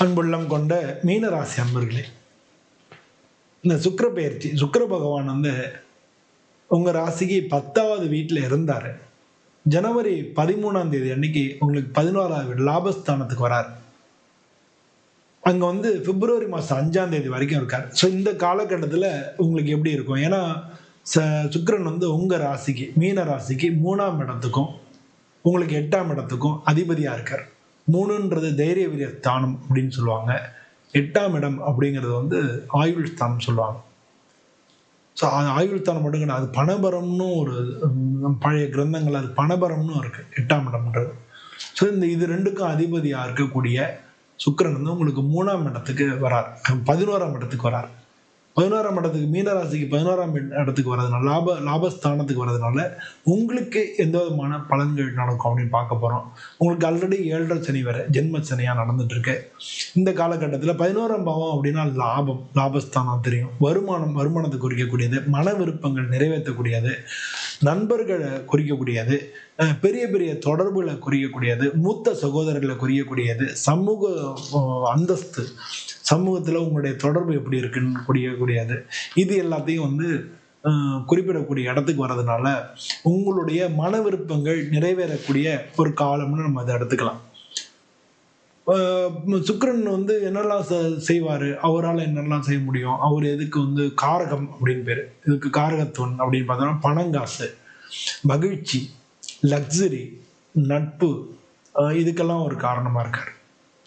அன்புள்ளம் கொண்ட மீனராசி அன்பர்களே, இந்த சுக்கிர பெயர்ச்சி, சுக்கிர பகவான் உங்க ராசிக்கு 10வது வீட்டில் இருந்தாரு. ஜனவரி 13ஆம் தேதி அன்னைக்கு உங்களுக்கு 11வது வீடு லாபஸ்தானத்துக்கு வராரு. அங்க பிப்ரவரி மாசம் 5ஆம் தேதி வரைக்கும் இருக்காரு. ஸோ இந்த காலகட்டத்தில் உங்களுக்கு எப்படி இருக்கும்? ஏன்னா சுக்கிரன் உங்க ராசிக்கு, மீன ராசிக்கு 3ஆம் இடத்துக்கும் உங்களுக்கு 8ஆம் இடத்துக்கும் அதிபதியா இருக்கார். 3ன்றது தைரிய வீரிய ஸ்தானம் அப்படின்னு சொல்லுவாங்க. 8ஆம் இடம் அப்படிங்கிறது ஆயுள் ஸ்தானம் சொல்லுவாங்க. ஸோ ஆயுள் ஸ்தானம் மட்டும் கிடையாது, அது பணபரம்னு ஒரு பழைய கிரந்தங்கள் அது பணபரம்னு இருக்கு 8ஆம் இடம்ன்றது. ஸோ இது ரெண்டுக்கும் அதிபதியாக இருக்கக்கூடிய சுக்கிரன் உங்களுக்கு 3ஆம் இடத்துக்கு வரார், 11ஆம் இடத்துக்கு வரார். 11ஆம் இடத்துக்கு, மீனராசிக்கு 11ஆம் இடத்துக்கு வர்றதுனால, லாபஸ்தானத்துக்கு வர்றதுனால உங்களுக்கு எந்த விதமான பலன்கள் நடக்கும் அப்படின்னு பார்க்க போகிறோம். உங்களுக்கு ஆல்ரெடி 7.5 சனி வேறு ஜென்ம சனியாக நடந்துட்டு இருக்கு. இந்த காலகட்டத்தில் 11ஆம் பாவம் அப்படின்னா லாபஸ்தானம் தெரியும். வருமானத்தை குறிக்கக்கூடியது, மன விருப்பங்கள் நிறைவேற்றக்கூடியது, நண்பர்களை குறிக்கக்கூடியது, பெரிய பெரிய தொடர்புகளை குறிக்கக்கூடியது, மூத்த சகோதரர்களை குறிக்கக்கூடியது, சமூக அந்தஸ்து, சமூகத்தில் உங்களுடைய தொடர்பு எப்படி இருக்குன்னு குறிக்கக்கூடியது, இது எல்லாத்தையும் குறிப்பிடக்கூடிய இடத்துக்கு வர்றதுனால உங்களுடைய மன விருப்பங்கள் நிறைவேறக்கூடிய ஒரு காலம்னு நம்ம அதை எடுத்துக்கலாம். சுக்கிரன் என்னெல்லாம் செய்வார், அவரால் என்னெல்லாம் செய்ய முடியும், அவர் எதுக்கு காரகம் அப்படின்னு பேர், இதுக்கு காரகத்துவன் அப்படின்னு பார்த்தோம்னா பணங்காசு, மகிழ்ச்சி, லக்ஸரி, நட்பு, இதுக்கெல்லாம் ஒரு காரணமாக இருக்கார்.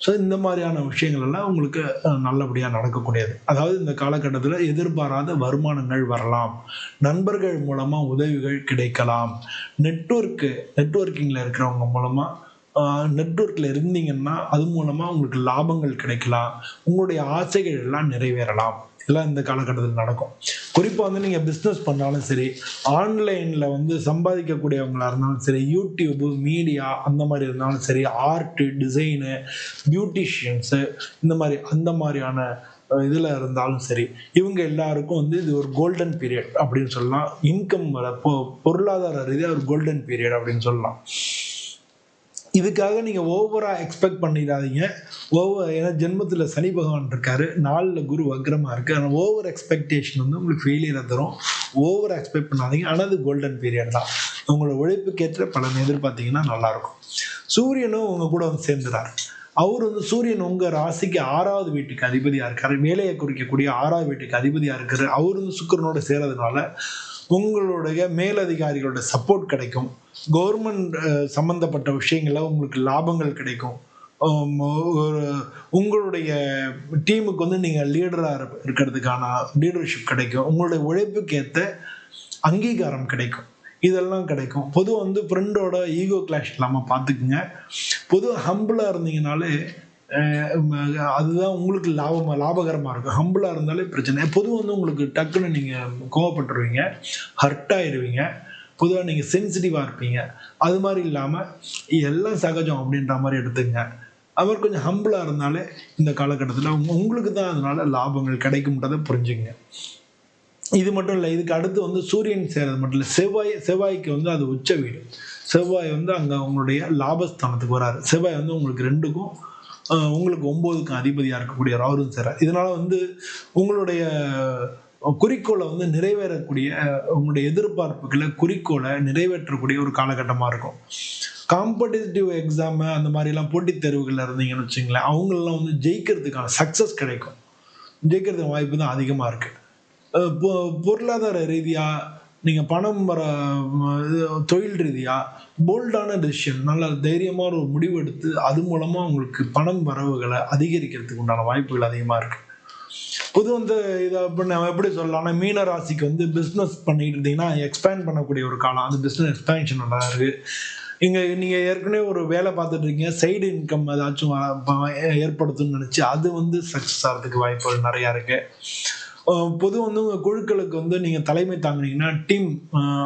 ஸோ இந்த மாதிரியான விஷயங்கள் எல்லாம் உங்களுக்கு நல்லபடியாக நடக்கக்கூடியது. அதாவது இந்த காலகட்டத்தில் எதிர்பாராத வருமானங்கள் வரலாம், நண்பர்கள் மூலமாக உதவிகள் கிடைக்கலாம், நெட்வொர்க்கிங்கில் இருக்கிறவங்க மூலமாக, நெட்வொர்க்கில் இருந்தீங்கன்னா அது மூலமாக உங்களுக்கு லாபங்கள் கிடைக்கலாம், உங்களுடைய ஆசைகள் எல்லாம் நிறைவேறலாம். எல்லாம் இந்த காலகட்டத்தில் நடக்கும். குறிப்பாக நீங்கள் பிஸ்னஸ் பண்ணாலும் சரி, ஆன்லைனில் சம்பாதிக்கக்கூடியவங்களாக இருந்தாலும் சரி, யூடியூப்பு, மீடியா அந்த மாதிரி இருந்தாலும் சரி, ஆர்ட்டு, டிசைனு, பியூட்டிஷியன்ஸு, அந்த மாதிரியான இதில் இருந்தாலும் சரி, இவங்க எல்லாருக்கும் இது ஒரு கோல்டன் பீரியட் அப்படின்னு சொல்லலாம். இன்கம் பொருளாதார ரீதியாக ஒரு கோல்டன் பீரியட் அப்படின்னு சொல்லலாம். இதுக்காக நீங்கள் ஓவராக எக்ஸ்பெக்ட் பண்ணிடாதீங்க. ஏன்னா ஜென்மத்தில் சனி பகவான் இருக்காரு, 4ல் குரு வக்ரமாக இருக்குது. ஆனால் ஓவர் எக்ஸ்பெக்டேஷன் உங்களுக்கு ஃபெயிலியரை தரும். ஓவர் எக்ஸ்பெக்ட் பண்ணாதீங்க. ஆனால் அது கோல்டன் பீரியட் தான். உங்களோட உழைப்புக்கேற்ற பலன் எதிர்பார்த்தீங்கன்னா நல்லாயிருக்கும். சூரியனும் உங்கள் கூட சேர்ந்துறார். அவர் சூரியன் உங்கள் ராசிக்கு 6வது வீட்டுக்கு அதிபதியாக இருக்கார், வேலையை குறிக்கக்கூடிய 6வது வீட்டுக்கு அதிபதியாக இருக்கார். அவர் சுக்கிரனோட சேரதுனால உங்களுடைய மேலதிகாரிகளோட சப்போர்ட் கிடைக்கும். கவர்மெண்ட் சம்மந்தப்பட்ட விஷயங்களில் உங்களுக்கு லாபங்கள் கிடைக்கும். உங்களுடைய டீமுக்கு நீங்கள் லீடராக இருக்கிறதுக்கான லீடர்ஷிப் கிடைக்கும். உங்களுடைய உழைப்புக்கு ஏற்ற அங்கீகாரம் கிடைக்கும். இதெல்லாம் கிடைக்கும். பொதுவாக ஃப்ரெண்டோட ஈகோ கிளாஷ் இல்லாமல் பார்த்துக்குங்க. பொதுவாக ஹம்பிளாக இருந்தீங்கனாலே அதுதான் உங்களுக்கு லாபகரமாக இருக்கும். ஹம்பிளாக இருந்தாலே பிரச்சனை. பொதுவாக உங்களுக்கு டக்குன்னு நீங்கள் கோவப்பட்டுருவீங்க, ஹர்ட் ஆயிடுவீங்க. பொதுவாக நீங்கள் சென்சிட்டிவாக இருப்பீங்க. அது மாதிரி இல்லாமல் எல்லாம் சகஜம் அப்படின்ற மாதிரி எடுத்துங்க. அவர் கொஞ்சம் ஹம்பிளாக இருந்தாலே இந்த காலகட்டத்தில் உங்களுக்கு தான் அதனால லாபங்கள் கிடைக்கும்ன்றதை புரிஞ்சுங்க. இது மட்டும் இல்லை, இதுக்கு அடுத்து சூரியன் சேரது மட்டும் இல்லை, செவ்வாய்க்கு அது உச்ச வீடு. செவ்வாய் அங்கே உங்களுடைய லாபஸ்தானத்துக்கு வராரு. செவ்வாய் உங்களுக்கு 2க்கும் உங்களுக்கு 9க்கும் அதிபதியாக இருக்கக்கூடிய அவரும் சேரார். இதனால உங்களுடைய குறிக்கோளை நிறைவேறக்கூடிய, உங்களுடைய எதிர்பார்ப்புகளை குறிக்கோளை நிறைவேற்றக்கூடிய ஒரு காலகட்டமாக இருக்கும். காம்படிட்டிவ் எக்ஸாமு அந்த மாதிரிலாம் போட்டித் தேர்வுகளில் இருந்தீங்கன்னு வச்சுங்களேன், அவங்களெலாம் ஜெயிக்கிறதுக்கான சக்ஸஸ் கிடைக்கும். ஜெயிக்கிறதுக்கு வாய்ப்பு தான் அதிகமாக இருக்குது. பொருளாதார ரீதியாக நீங்கள் பணம் வர, தொழில் ரீதியாக போல்டான டெசிஷன், நல்ல தைரியமான ஒரு முடிவு எடுத்து அது மூலமாக உங்களுக்கு பணம் வரவுகளை அதிகரிக்கிறதுக்கு உண்டான வாய்ப்புகள் அதிகமாக இருக்குது. பொது இதை நம்ம எப்படி சொல்லலாம்னா, மீன ராசிக்கு பிஸ்னஸ் பண்ணிட்டு இருந்தீங்கன்னா எக்ஸ்பேண்ட் பண்ணக்கூடிய ஒரு காலம். அந்த பிஸ்னஸ் எக்ஸ்பேன்ஷன் நல்லா இருக்குது. இங்கே நீங்கள் ஏற்கனவே ஒரு வேலை பார்த்துட்டு இருக்கீங்க, சைடு இன்கம் ஏதாச்சும் ஏற்படுத்தும்னு நினச்சி அது சக்ஸஸ் ஆகிறதுக்கு வாய்ப்புகள் நிறையா இருக்குது. பொது உங்கள் குழுக்களுக்கு நீங்கள் தலைமை தாங்கினீங்கன்னா,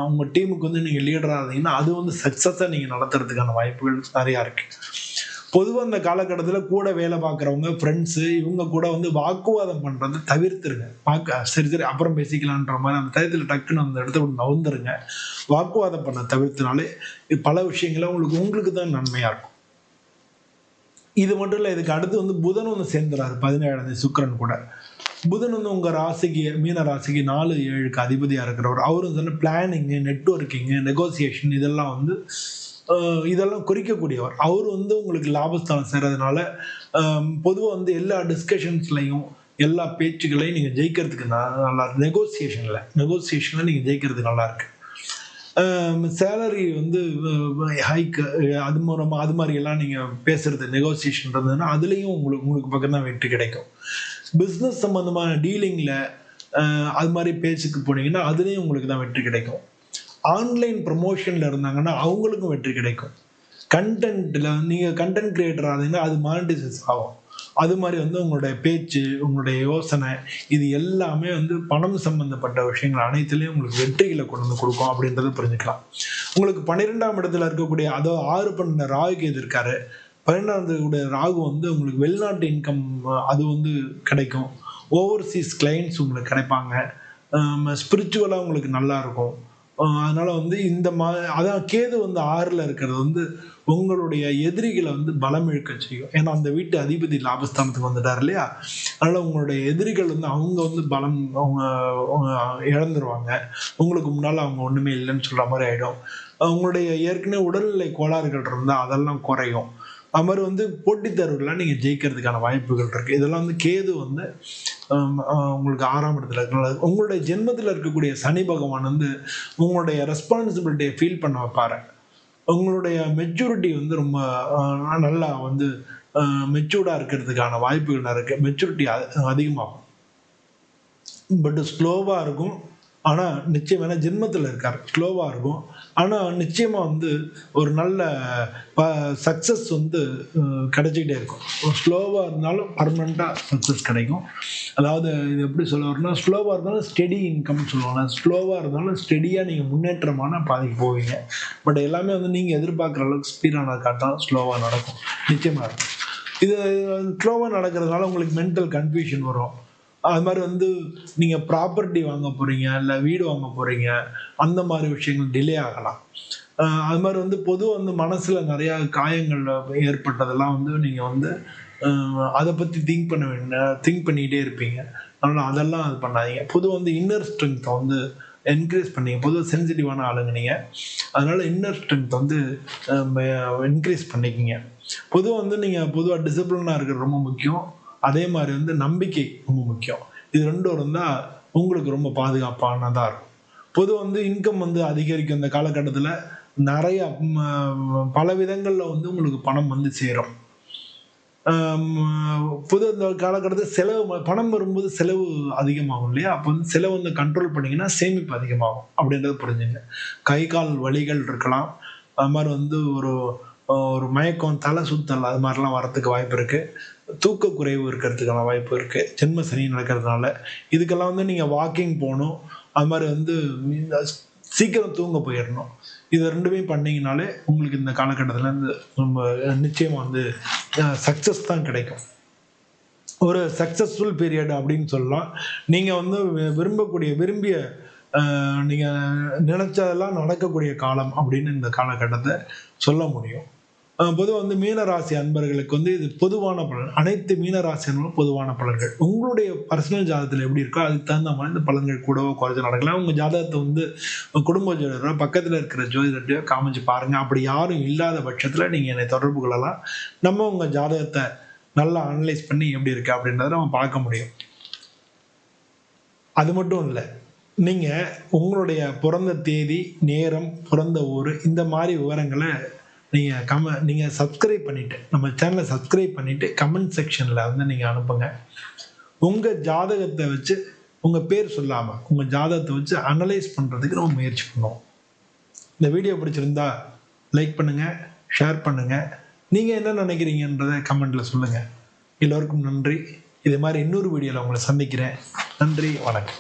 உங்கள் டீமுக்கு நீங்கள் லீடராக இருந்தீங்கன்னா அது சக்ஸஸாக நீங்கள் நடத்துறதுக்கான வாய்ப்புகள் நிறையா இருக்குது. பொதுவாக இந்த காலகட்டத்தில் கூட வேலை பார்க்குறவங்க, ஃப்ரெண்ட்ஸு, இவங்க கூட வாக்குவாதம் பண்ணுறதை தவிர்த்துருங்க. சரி அப்புறம் பேசிக்கலான்ற மாதிரி அந்த டயத்தில் டக்குன்னு அந்த இடத்த நவுந்துருங்க. வாக்குவாதம் பண்ண தவிர்த்தினாலே பல விஷயங்களை உங்களுக்கு தான் நன்மையாக இருக்கும். இது மட்டும் இல்லை, இதுக்கு அடுத்து வந்து புதன் வந்து சேர்ந்துறாரு 17ஆம் தேதி சுக்கிரன் கூட. புதன் வந்து உங்க ராசிக்கு, மீன ராசிக்கு 4-7க்கு அதிபதியா இருக்கிறவர். அவரும் சொன்ன பிளானிங்கு, நெட்வொர்க்கிங்கு, நெகோசியேஷன் இதெல்லாம் வந்து இதெல்லாம் குறிக்கக்கூடியவர். அவர் வந்து உங்களுக்கு லாபஸ்தானம் சேர்றதுனால பொதுவாக வந்து எல்லா டிஸ்கஷன்ஸ்லையும் எல்லா பேச்சுக்களையும் நீங்கள் ஜெயிக்கிறதுக்கு நல்லா இருக்கு. நெகோசியேஷனில் நீங்கள் ஜெயிக்கிறதுக்கு நல்லா இருக்கு. சேலரி வந்து ஹைக்கு அது மூலமாக அது மாதிரி எல்லாம் நீங்கள் பேசுறது நெகோசியேஷன் இருந்ததுன்னா அதுலேயும் உங்களுக்கு பக்கம் தான் வெற்றி கிடைக்கும். பிஸ்னஸ் சம்மந்தமான டீலிங்கில் அது மாதிரி பேச்சுக்கு போனீங்கன்னா அதுலேயும் உங்களுக்கு தான் வெற்றி கிடைக்கும். ஆன்லைன் ப்ரமோஷனில் இருந்தாங்கன்னா அவங்களுக்கும் வெற்றி கிடைக்கும். கண்டென்ட்டில் நீங்கள் கண்டென்ட் கிரியேட்டர் ஆகுதுன்னா அது மானிட்டைசேஷன் ஆகும். அது மாதிரி வந்து உங்களுடைய பேச்சு, உங்களுடைய யோசனை இது எல்லாமே வந்து பணம் சம்பந்தப்பட்ட விஷயங்கள் அனைத்துலேயும் உங்களுக்கு வெற்றிகளை கொண்டு வந்து கொடுக்கும் அப்படின்றத புரிஞ்சுக்கலாம். உங்களுக்கு 12ஆம் இடத்துல இருக்கக்கூடிய அதோ 6 பண்ண ராகு எது இருக்காரு. 12ஆம் ராகு வந்து உங்களுக்கு வெளிநாட்டு இன்கம் அது வந்து கிடைக்கும். ஓவர்சீஸ் கிளைண்ட்ஸ் உங்களுக்கு கிடைப்பாங்க. ஸ்பிரிச்சுவலாக உங்களுக்கு நல்லா இருக்கும். அதனால வந்து அதான் கேது வந்து 6ல் இருக்கிறது வந்து உங்களுடைய எதிரிகளை வந்து பலம் இழுக்க செய்யும். ஏன்னா அந்த வீட்டு அதிபதி லாபஸ்தானத்துக்கு வந்துட்டார் இல்லையா. அதனால உங்களுடைய எதிரிகள் வந்து அவங்க வந்து பலம் அவங்க இழந்துருவாங்க. உங்களுக்கு முன்னால் அவங்க ஒன்றுமே இல்லைன்னு சொல்ற மாதிரி ஆயிடும். உங்களுடைய ஏற்கனவே உடல்நிலை கோளாறுகள் இருந்தால் அதெல்லாம் குறையும். அது மாதிரி வந்து போட்டித் தேர்வுகள்லாம் நீங்கள் ஜெயிக்கிறதுக்கான வாய்ப்புகள் இருக்குது. இதெல்லாம் வந்து கேது வந்து உங்களுக்கு 6ஆம் இடத்துல இருக்கு. உங்களுடைய ஜென்மத்தில் இருக்கக்கூடிய சனி பகவான் வந்து உங்களுடைய ரெஸ்பான்சிபிலிட்டியை ஃபீல் பண்ண வைப்பாரு. உங்களுடைய மெச்சூரிட்டி வந்து ரொம்ப நல்லா வந்து மெச்சூர்டாக இருக்கிறதுக்கான வாய்ப்புகள் இருக்குது. மெச்சூரிட்டி அதிகமாகும். பட் ஸ்லோவாக இருக்கும். ஆனால் நிச்சயம் வேணா ஜென்மத்தில் இருக்கார், ஸ்லோவாக இருக்கும். ஆனால் நிச்சயமாக வந்து ஒரு நல்ல சக்ஸஸ் வந்து கிடைச்சிக்கிட்டே இருக்கும். ஸ்லோவாக இருந்தாலும் பர்மனெண்ட்டாக சக்ஸஸ் கிடைக்கும். அதாவது இது எப்படி சொல்லுவாருன்னா, ஸ்லோவாக இருந்தாலும் ஸ்டெடி இன்கம்னு சொல்லுவாங்க. ஸ்லோவாக இருந்தாலும் ஸ்டெடியாக நீங்கள் முன்னேற்றமான பாதைக்கு போவீங்க. பட் எல்லாமே வந்து நீங்கள் எதிர்பார்க்குற அளவுக்கு ஸ்பீடான காட்டால் ஸ்லோவாக நடக்கும், நிச்சயமாக இருக்கும். இது ஸ்லோவாக நடக்கிறதுனால உங்களுக்கு மென்டல் கன்ஃபியூஷன் வரும். அது மாதிரி வந்து நீங்கள் ப்ராப்பர்ட்டி வாங்க போகிறீங்க, இல்லை வீடு வாங்க போகிறீங்க, அந்த மாதிரி விஷயங்கள் டிலே ஆகலாம். அது மாதிரி வந்து பொதுவாக வந்து மனசில் நிறையா காயங்கள் ஏற்பட்டதெல்லாம் வந்து நீங்கள் வந்து அதை பற்றி திங்க் பண்ணிக்கிட்டே இருப்பீங்க. அதனால் அதெல்லாம் அது பண்ணாதீங்க. பொதுவாக வந்து இன்னர் ஸ்ட்ரென்த்தை வந்து என்கரேஜ் பண்ணிங்க. பொதுவாக சென்சிட்டிவான ஆளுங்க நீங்கள், அதனால் இன்னர் ஸ்ட்ரென்த் வந்து என்கரேஜ் பண்ணிக்கிங்க. பொதுவாக வந்து நீங்கள் பொதுவாக டிசிப்ளினாக இருக்கிறது ரொம்ப முக்கியம். அதே மாதிரி வந்து நம்பிக்கை ரொம்ப முக்கியம். இது ரெண்டும் இருந்தால் உங்களுக்கு ரொம்ப பாதுகாப்பானதாக இருக்கும். பொதுவாக வந்து இன்கம் வந்து அதிகரிக்கும். இந்த காலகட்டத்தில் நிறைய பல விதங்களில் வந்து உங்களுக்கு பணம் வந்து சேரும். பொது இந்த காலகட்டத்தில் செலவு பணம் வரும்போது செலவு அதிகமாகும் இல்லையா. அப்போ வந்து செலவு வந்து கண்ட்ரோல் பண்ணிங்கன்னா சேமிப்பு அதிகமாகும் அப்படின்றத புரிஞ்சுங்க. கை கால் வலிகள் இருக்கலாம். அது மாதிரி வந்து ஒரு மயக்கம், தலை சுத்தல் அது மாதிரிலாம் வரத்துக்கு வாய்ப்பு இருக்குது. தூக்க குறைவு இருக்கிறதுக்கான வாய்ப்பு இருக்குது, ஜென்ம சனி நடக்கிறதுனால. இதுக்கெல்லாம் வந்து நீங்கள் வாக்கிங் போகணும். அது மாதிரி வந்து சீக்கிரம் தூங்க போயிடணும். இது ரெண்டுமே பண்ணிங்கனாலே உங்களுக்கு இந்த காலகட்டத்தில் இந்த ரொம்ப நிச்சயமாக வந்து சக்ஸஸ் தான் கிடைக்கும். ஒரு சக்ஸஸ்ஃபுல் பீரியட் அப்படின்னு சொல்லலாம். நீங்கள் வந்து விரும்பிய நீங்கள் நினைச்சதெல்லாம் நடக்கக்கூடிய காலம் அப்படின்னு இந்த காலகட்டத்தை சொல்ல முடியும். பொதுவாக வந்து மீனராசி அன்பர்களுக்கு வந்து இது பொதுவான பலன். அனைத்து மீனராசி அன்பர்களும் பொதுவான பலன்கள். உங்களுடைய பர்சனல் ஜாதகத்தில் எப்படி இருக்கோ அதுக்கு தகுந்த மாதிரி இந்த பலன்கள் கூடவோ குறைஞ்சு நடக்கலாம். உங்கள் ஜாதகத்தை வந்து குடும்ப ஜோதிடரோ பக்கத்தில் இருக்கிற ஜோதிடத்தையோ காமிச்சு பாருங்கள். அப்படி யாரும் இல்லாத பட்சத்தில் நீங்கள் என்னை தொடர்பு கொள்ளலாம். நம்ம உங்கள் ஜாதகத்தை நல்லா அனலைஸ் பண்ணி எப்படி இருக்கு அப்படின்றத நம்ம பார்க்க முடியும். அது மட்டும் இல்லை, நீங்கள் உங்களுடைய பிறந்த தேதி, நேரம், பிறந்த ஊர் இந்த மாதிரி விவரங்களை நீங்கள் சப்ஸ்கிரைப் பண்ணிவிட்டு, நம்ம சேனலை சப்ஸ்கிரைப் பண்ணிவிட்டு கமெண்ட் செக்ஷனில் வந்து நீங்கள் அனுப்புங்க. உங்கள் ஜாதகத்தை வச்சு, உங்கள் பேர் சொல்லாமல் உங்கள் ஜாதகத்தை வச்சு அனலைஸ் பண்ணுறதுக்கு நம்ம முயற்சி பண்ணுவோம். இந்த வீடியோ பிடிச்சிருந்தா லைக் பண்ணுங்கள், ஷேர் பண்ணுங்கள். நீங்கள் என்ன நினைக்கிறீங்கன்றதை கமெண்ட்டில் சொல்லுங்கள். எல்லோருக்கும் நன்றி. இதே மாதிரி இன்னொரு வீடியோவில் உங்களை சந்திக்கிறேன். நன்றி, வணக்கம்.